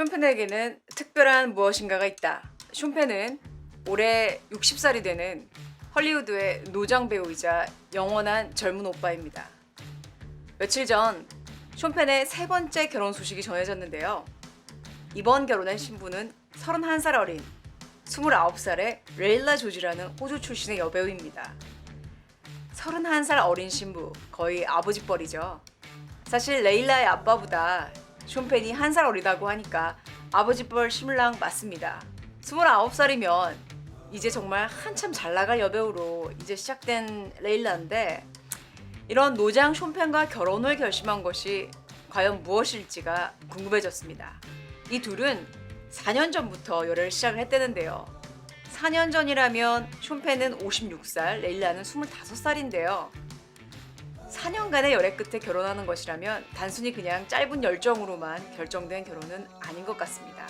쇼펜에게는 특별한 무엇인가가 있다. 쇼펜은 올해 60살이 되는 헐리우드의 노장 배우이자 영원한 젊은 오빠입니다. 며칠 전 쇼펜의 세 번째 결혼 소식이 전해졌는데요. 이번 결혼한 신부는 31살 어린 29살의 레일라 조지라는 호주 출신의 여배우입니다. 31살 어린 신부, 거의 아버지 뻘이죠. 사실 레일라의 아빠보다 쇼펜이 1살 어리다고 하니까 아버지 뻘 신랑 맞습니다. 29살이면 이제 정말 한참 잘 나갈 여배우로 이제 시작된 레일라인데, 이런 노장 쇼펜과 결혼을 결심한 것이 과연 무엇일지가 궁금해졌습니다. 이 둘은 4년 전부터 열애를 시작을 했다는데요. 4년 전이라면 쇼펜은 56살, 레일라는 25살인데요. 4년간의 열애 끝에 결혼하는 것이라면 단순히 그냥 짧은 열정으로만 결정된 결혼은 아닌 것 같습니다.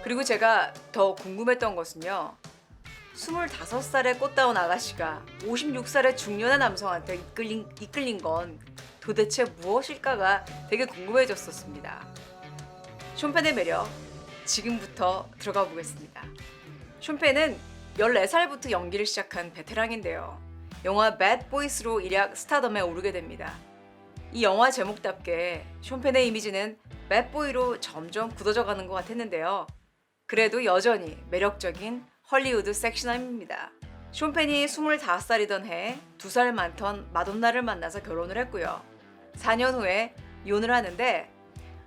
그리고 제가 더 궁금했던 것은요, 25살의 꽃다운 아가씨가 56살의 중년의 남성한테 이끌린 건 도대체 무엇일까가 되게 궁금해졌었습니다. 쇼펜의 매력, 지금부터 들어가 보겠습니다. 쇼펜은 14살부터 연기를 시작한 베테랑인데요. 영화 배드 보이스로 일약 스타덤에 오르게 됩니다. 이 영화 제목답게 쇼펜의 이미지는 배드보이로 점점 굳어져 가는 것 같았는데요. 그래도 여전히 매력적인 헐리우드 섹시남입니다. 쇼펜이 25살이던 해 2살 많던 마돈나를 만나서 결혼을 했고요. 4년 후에 이혼을 하는데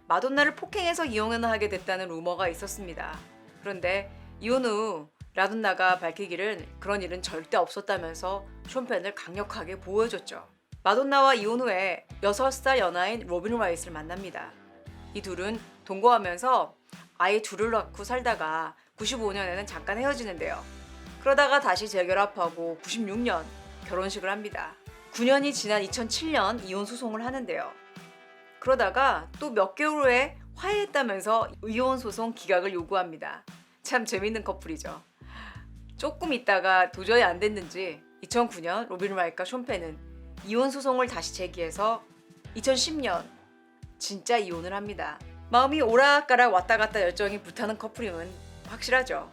마돈나를 폭행해서 이혼을 하게 됐다는 루머가 있었습니다. 그런데 이혼 후 마돈나가 밝히기를 그런 일은 절대 없었다면서 쇼펜을 강력하게 보호해줬죠. 마돈나와 이혼 후에 6살 연하인 로빈 라이스를 만납니다. 이 둘은 동거하면서 아이 둘을 낳고 살다가 95년에는 잠깐 헤어지는데요. 그러다가 다시 재결합하고 96년 결혼식을 합니다. 9년이 지난 2007년 이혼 소송을 하는데요. 그러다가 또 몇 개월 후에 화해했다면서 이혼 소송 기각을 요구합니다. 참 재밌는 커플이죠. 조금 있다가 도저히 안 됐는지 2009년 로빈 라이트와 쇼펜은 이혼 소송을 다시 제기해서 2010년 진짜 이혼을 합니다. 마음이 오락가락 왔다 갔다 열정이 불타는 커플임은 확실하죠.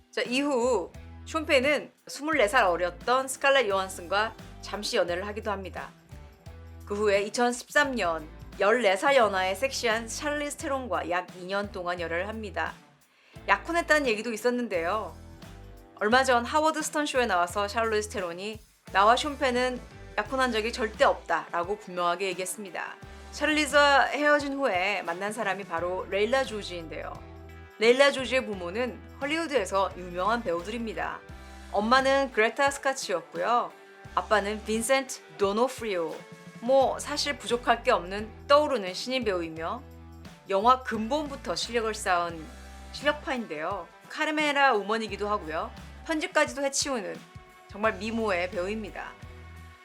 자, 이후 쇼펜은 24살 어렸던 스칼렛 요한슨과 잠시 연애를 하기도 합니다. 그 후에 2013년 14살 연하의 섹시한 샬리스 테론과 약 2년 동안 열애를 합니다. 약혼했다는 얘기도 있었는데요. 얼마 전 하워드 스턴 쇼에 나와서 샬리스 테론이 나와 쇼펜은 약혼한 적이 절대 없다라고 분명하게 얘기했습니다. 샬리즈와 헤어진 후에 만난 사람이 바로 레일라 조지인데요. 레일라 조지의 부모는 헐리우드에서 유명한 배우들입니다. 엄마는 그레타 스카치였고요. 아빠는 빈센트 도노프리오. 사실 부족할 게 없는 떠오르는 신인 배우이며 영화 근본부터 실력을 쌓은 실력파인데요. 카르메라 우먼이기도 하고요. 편집까지도 해치우는 정말 미모의 배우입니다.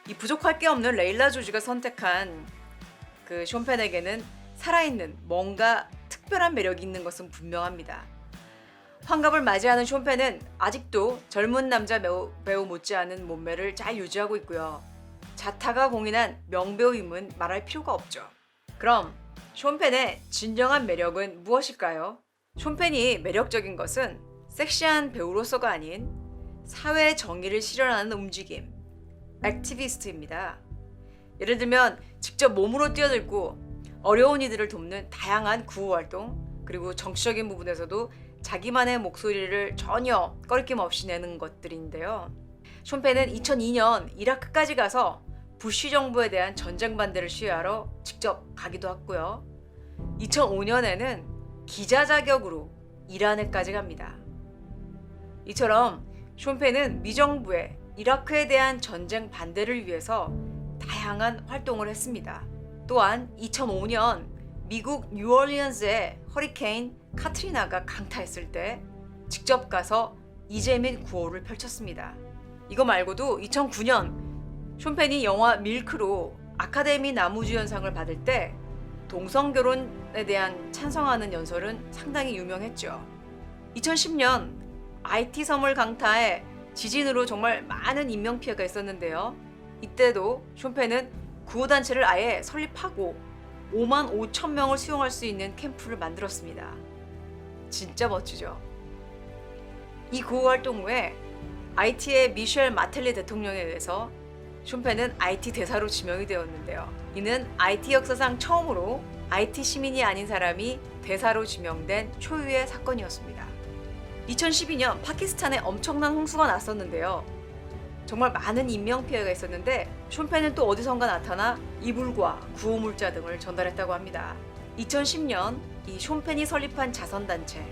이 부족할 게 없는 레일라 조지가 선택한 그 쇼펜에게는 살아있는 뭔가 특별한 매력이 있는 것은 분명합니다. 환갑을 맞이하는 쇼펜은 아직도 젊은 남자 배우 못지않은 몸매를 잘 유지하고 있고요. 자타가 공인한 명배우임은 말할 필요가 없죠. 그럼 쇼펜의 진정한 매력은 무엇일까요? 쇼펜이 매력적인 것은 섹시한 배우로서가 아닌 사회 정의를 실현하는 움직임, 액티비스트입니다. 예를 들면 직접 몸으로 뛰어들고 어려운 이들을 돕는 다양한 구호활동, 그리고 정치적인 부분에서도 자기만의 목소리를 전혀 꺼리낌 없이 내는 것들인데요. 쇼펜은 2002년 이라크까지 가서 부시 정부에 대한 전쟁 반대를 시위하러 직접 가기도 했고요. 2005년에는 기자 자격으로 이란에까지 갑니다. 이처럼 쇼펜은 미정부의 이라크에 대한 전쟁 반대를 위해서 다양한 활동을 했습니다. 또한 2005년 미국 뉴올리언스에 허리케인 카트리나가 강타했을 때 직접 가서 이재민 구호를 펼쳤습니다. 이거 말고도 2009년 쇼펜이 영화 밀크로 아카데미 나무주연상을 받을 때 동성결혼에 대한 찬성하는 연설은 상당히 유명했죠. 2010년 IT 섬을 강타해 지진으로 정말 많은 인명피해가 있었는데요. 이때도 쇼펜은 구호단체를 아예 설립하고 5만 5천 명을 수용할 수 있는 캠프를 만들었습니다. 진짜 멋지죠. 이 구호 활동 후에 IT의 미셸 마텔리 대통령에 의해서 쇼펜은 IT 대사로 지명이 되었는데요. 이는 IT 역사상 처음으로 IT 시민이 아닌 사람이 대사로 지명된 초유의 사건이었습니다. 2012년 파키스탄에 엄청난 홍수가 났었는데요. 정말 많은 인명피해가 있었는데 쇼펜은 또 어디선가 나타나 이불과 구호물자 등을 전달했다고 합니다. 2010년 이 쇼펜이 설립한 자선단체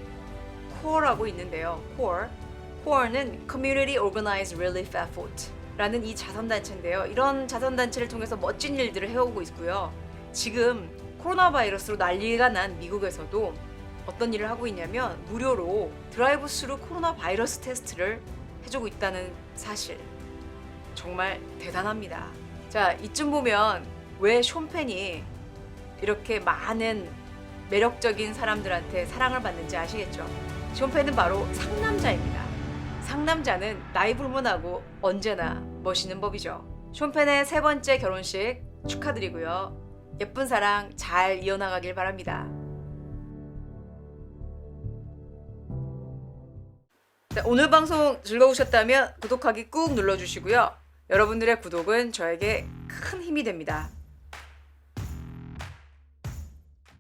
CORE라고 있는데요. CORE는 Community Organized Relief Effort 라는 이 자선단체인데요. 이런 자선단체를 통해서 멋진 일들을 해오고 있고요. 지금 코로나 바이러스로 난리가 난 미국에서도 어떤 일을 하고 있냐면 무료로 드라이브 스루 코로나 바이러스 테스트를 해주고 있다는 사실. 정말 대단합니다. 자, 이쯤 보면 왜 쇼펜이 이렇게 많은 매력적인 사람들한테 사랑을 받는지 아시겠죠? 쇼펜은 바로 상남자입니다. 상남자는 나이 불문하고 언제나 멋있는 법이죠. 쇼펜의 세 번째 결혼식 축하드리고요. 예쁜 사랑 잘 이어나가길 바랍니다. 자, 오늘 방송 즐거우셨다면 구독하기 꾹 눌러주시고요. 여러분들의 구독은 저에게 큰 힘이 됩니다.